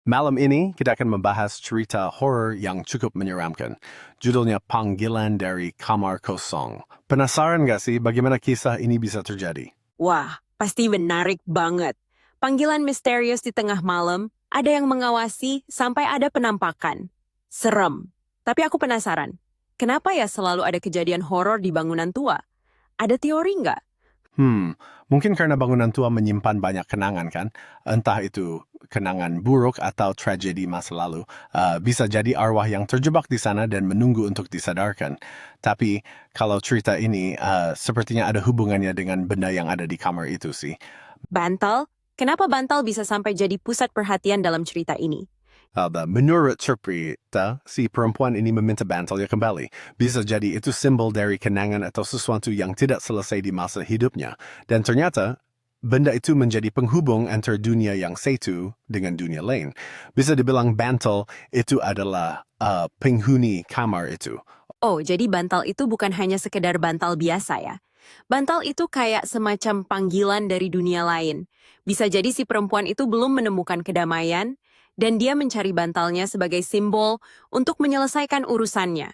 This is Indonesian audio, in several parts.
Malam ini kita akan membahas cerita horor yang cukup menyeramkan. Judulnya Panggilan dari Kamar Kosong. Penasaran gak sih bagaimana kisah ini bisa terjadi? Wah, pasti menarik banget. Panggilan misterius di tengah malam, ada yang mengawasi sampai ada penampakan. Serem. Tapi aku penasaran, kenapa ya selalu ada kejadian horor di bangunan tua? Ada teori nggak? Mungkin karena bangunan tua menyimpan banyak kenangan kan? Entah itu kenangan buruk atau tragedi masa lalu. Bisa jadi arwah yang terjebak di sana dan menunggu untuk disadarkan. Tapi kalau cerita ini sepertinya ada hubungannya dengan benda yang ada di kamar itu sih. Bantal? Kenapa bantal bisa sampai jadi pusat perhatian dalam cerita ini? Menurut cerita, si perempuan ini meminta bantalnya kembali. Bisa jadi itu simbol dari kenangan atau sesuatu yang tidak selesai di masa hidupnya. Dan ternyata, benda itu menjadi penghubung antara dunia yang satu dengan dunia lain. Bisa dibilang bantal itu adalah penghuni kamar itu. Oh, jadi bantal itu bukan hanya sekedar bantal biasa ya. Bantal itu kayak semacam panggilan dari dunia lain. Bisa jadi si perempuan itu belum menemukan kedamaian, dan dia mencari bantalnya sebagai simbol untuk menyelesaikan urusannya.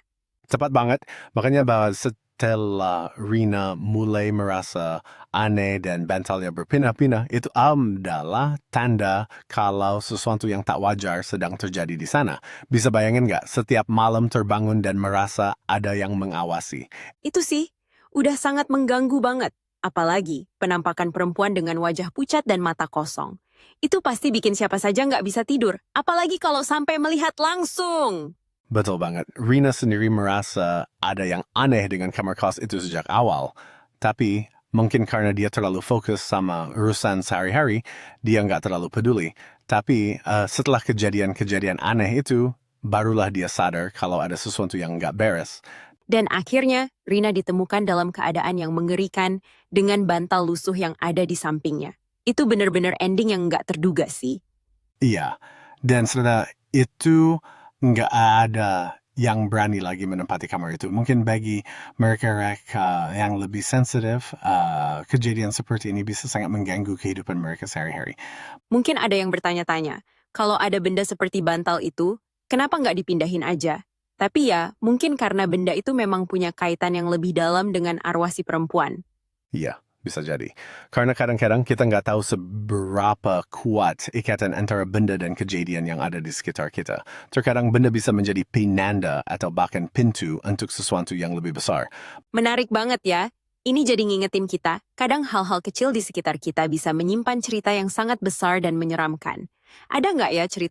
Tepat banget. Makanya bahwa setelah Rina mulai merasa aneh dan bantalnya berpindah-pindah, itu adalah tanda kalau sesuatu yang tak wajar sedang terjadi di sana. Bisa bayangin nggak, setiap malam terbangun dan merasa ada yang mengawasi. Itu sih, udah sangat mengganggu banget. Apalagi penampakan perempuan dengan wajah pucat dan mata kosong. Itu pasti bikin siapa saja nggak bisa tidur. Apalagi kalau sampai melihat langsung. Betul banget. Rina sendiri merasa ada yang aneh dengan kamar kos itu sejak awal. Tapi mungkin karena dia terlalu fokus sama urusan sehari-hari, dia nggak terlalu peduli. Tapi setelah kejadian-kejadian aneh itu, barulah dia sadar kalau ada sesuatu yang nggak beres. Dan akhirnya, Rina ditemukan dalam keadaan yang mengerikan dengan bantal lusuh yang ada di sampingnya. Itu benar-benar ending yang nggak terduga sih. Iya, dan setelah itu nggak ada yang berani lagi menempati kamar itu. Mungkin bagi mereka yang lebih sensitif, kejadian seperti ini bisa sangat mengganggu kehidupan mereka sehari-hari. Mungkin ada yang bertanya-tanya, kalau ada benda seperti bantal itu, kenapa nggak dipindahin aja? Tapi ya, mungkin karena benda itu memang punya kaitan yang lebih dalam dengan arwah si perempuan. Iya, bisa jadi. Karena kadang-kadang kita nggak tahu seberapa kuat ikatan antara benda dan kejadian yang ada di sekitar kita. Terkadang benda bisa menjadi penanda atau bahkan pintu untuk sesuatu yang lebih besar. Menarik banget ya. Ini jadi ngingetin kita, kadang hal-hal kecil di sekitar kita bisa menyimpan cerita yang sangat besar dan menyeramkan. Ada nggak ya cerita